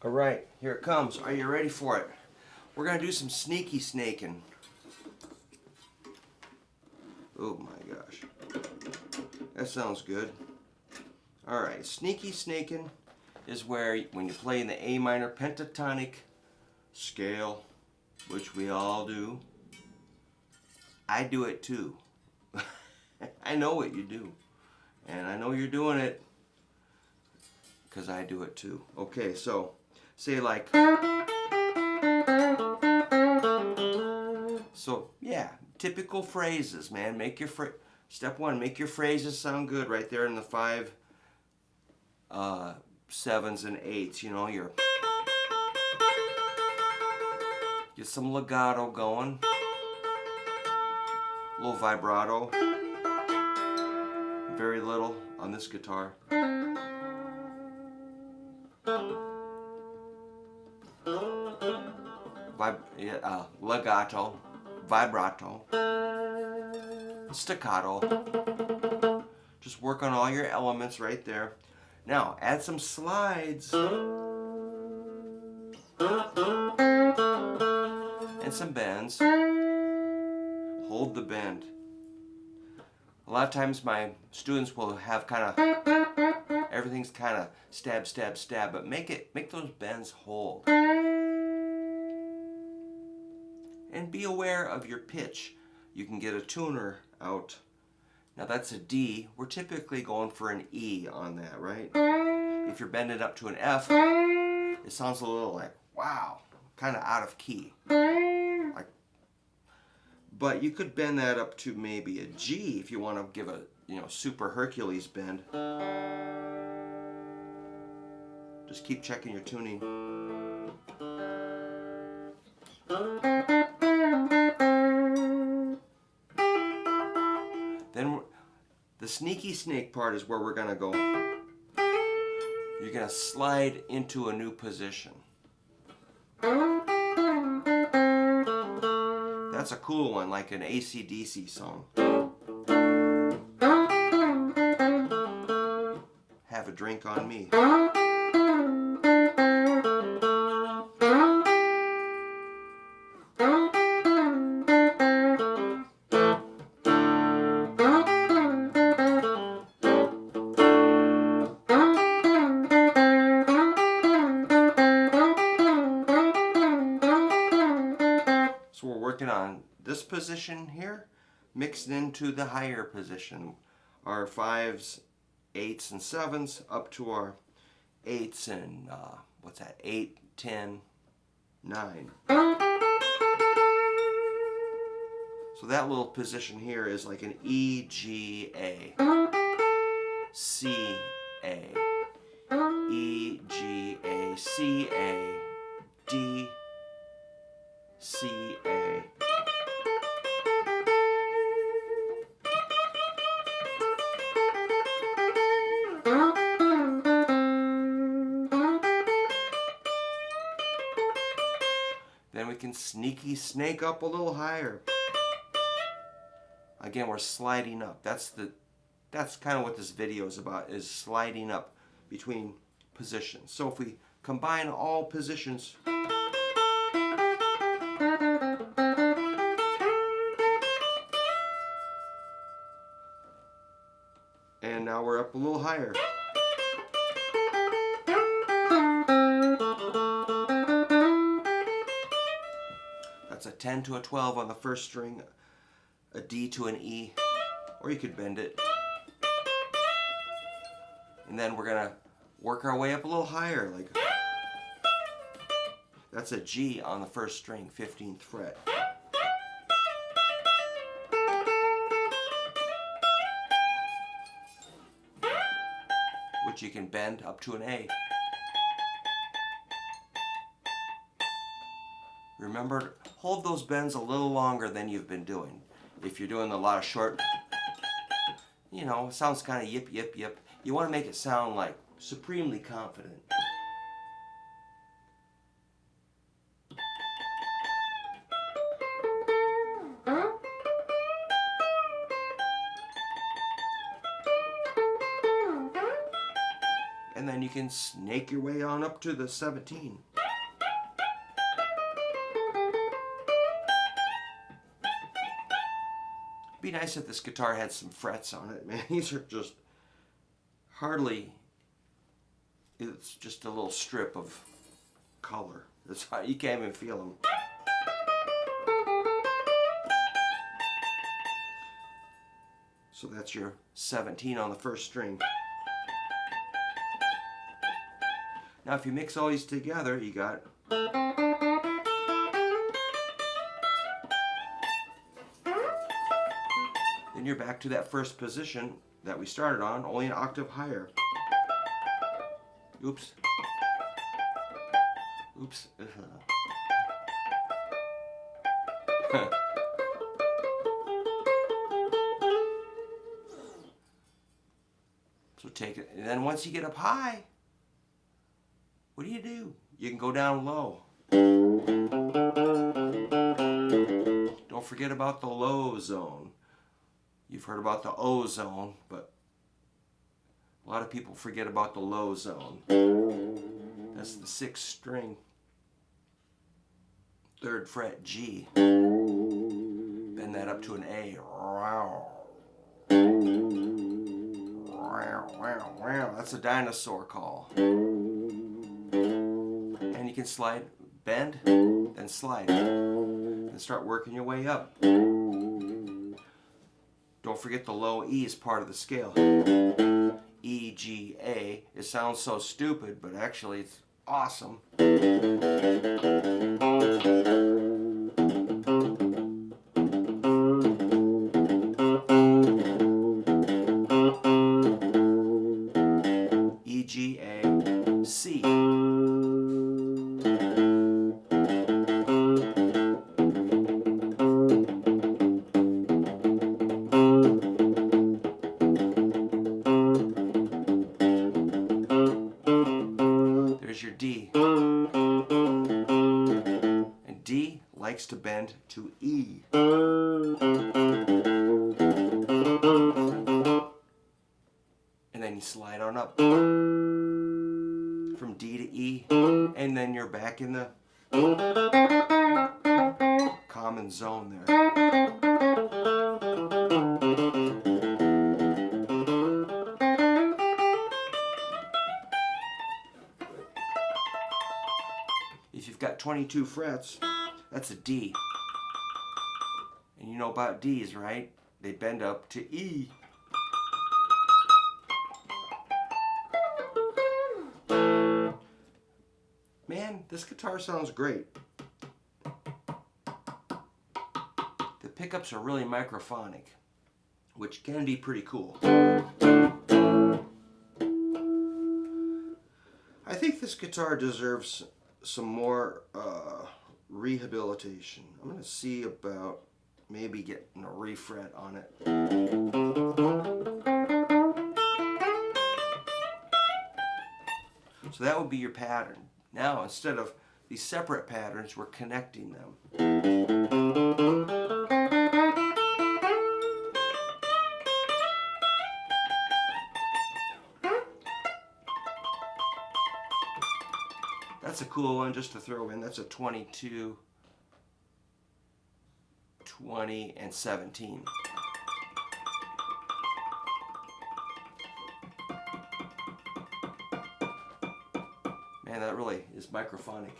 All right, here it comes. Are you ready for it? We're going to do some sneaky snaking. Oh my gosh. That sounds good. All right, sneaky snaking is where when you play in the A minor pentatonic scale, which we all do. I do it too. I know what you do. And I know you're doing it because I do it too. Okay, so say like, so yeah, typical phrases, man. Make your step one, make your phrases sound good right there in the 5, 7s and 8s. You know, get some legato going, a little vibrato, very little on this guitar. Legato, vibrato, staccato. Just work on all your elements right there. Now add some slides and some bends. Hold the bend. A lot of times my students will have kind of, everything's kind of stab, stab, stab, but make those bends hold. And be aware of your pitch. You can get a tuner out. Now that's a D. We're typically going for an E on that, right? If you're bending up to an F, it sounds a little like, wow, kind of out of key. Like, but you could bend that up to maybe a G if you want to give a, super Hercules bend. Just keep checking your tuning. Then the sneaky snake part is where we're going to go. You're going to slide into a new position. That's a cool one, like an AC/DC song. Have a drink on me. So we're working on this position here, mixed into the higher position. Our 5s, 8s, and 7s up to our 8s and, 8, 10, 9. So that little position here is like an E, G, A. C, A. E, G, A, C, A. D, C, A. Then we can sneaky snake up a little higher. Again, we're sliding up. That's kind of what this video is about, is sliding up between positions. So if we combine all positions, and now we're up a little higher. That's a 10 to a 12 on the first string, a D to an E, or you could bend it. And then we're gonna work our way up a little higher, like that's a G on the first string, 15th fret. Which you can bend up to an A. Remember, hold those bends a little longer than you've been doing. If you're doing a lot of short, it sounds kind of yip, yip, yip. You want to make it sound like supremely confident. And then then you can snake your way on up to the 17. It'd be nice if this guitar had some frets on it, man. These are just hardly, it's just a little strip of color. That's how you can't even feel them. So that's your 17 on the first string. Now if you mix all these together, you got then you're back to that first position that we started on, only an octave higher. Oops. Oops. So take it, and then once you get up high, what do? You can go down low. Don't forget about the low zone. You've heard about the O zone, but a lot of people forget about the low zone. That's the 6th string, 3rd fret G. Bend that up to an A. That's a dinosaur call. And you can slide, bend, then slide, and start working your way up. Don't forget the low E is part of the scale. E, G, A. It sounds so stupid, but actually it's awesome. E, G, A, C. There's your D. And D likes to bend to E. And then you slide on up from D to E, and then you're back in the common zone there. If you've got 22 frets, that's a D. And you know about D's, right? They bend up to E. Man, this guitar sounds great. The pickups are really microphonic, which can be pretty cool. I think this guitar deserves some more rehabilitation. I'm going to see about maybe getting a refret on it. So that would be your pattern. Now, instead of these separate patterns, we're connecting them. That's a cool one just to throw in. That's a 22, 20, and 17. Man, that really is microphonic.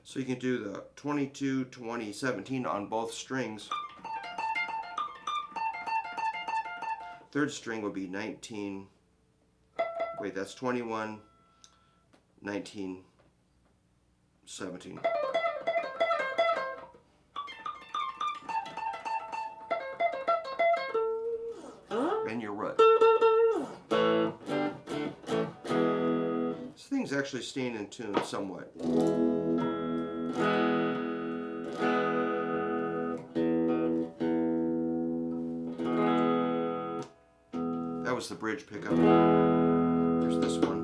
So you can do the 22, 20, 17 on both strings. 3rd string would be 19, wait, that's 21, 19, 17. And your root. This thing's actually staying in tune somewhat. That was the bridge pickup. There's this one.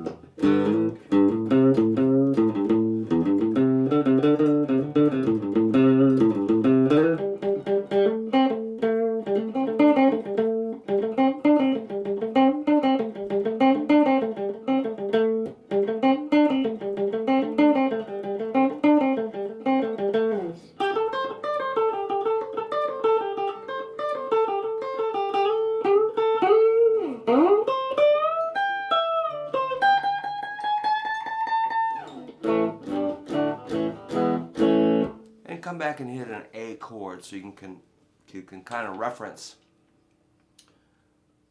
come back and hit an A chord so you can kind of reference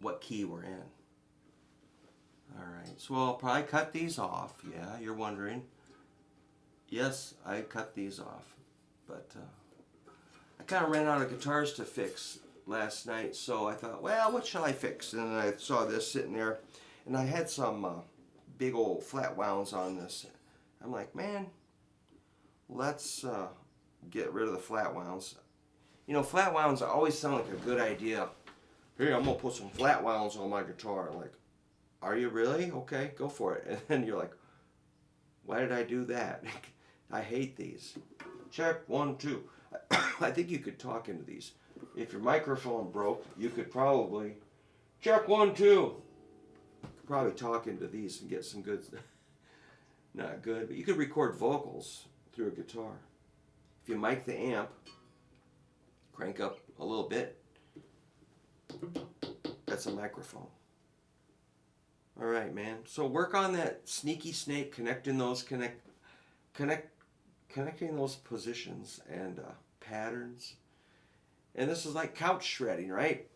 what key we're in. Alright, so I'll probably cut these off. Yeah, you're wondering. Yes, I cut these off. But I kind of ran out of guitars to fix last night, so I thought, well, what shall I fix? And then I saw this sitting there, and I had some big old flat wounds on this. I'm like, man, let's get rid of the flat wounds. You know, flat wounds always sound like a good idea. Hey, I'm going to put some flat wounds on my guitar. Like, are you really? Okay, go for it. And then you're like, why did I do that? I hate these. Check, 1, 2. I think you could talk into these. If your microphone broke, you could probably, check, 1, 2. You could probably talk into these and get some good, not good, but you could record vocals through a guitar. If you mic the amp, crank up a little bit, that's a microphone. All right, man. So work on that sneaky snake, connecting those connecting those positions and patterns. And this is like couch shredding, right?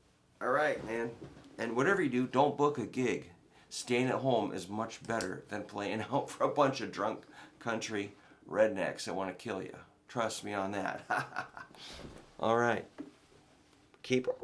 All right, man. And whatever you do, don't book a gig. Staying at home is much better than playing out for a bunch of drunk country rednecks that want to kill you. Trust me on that. All right. Keep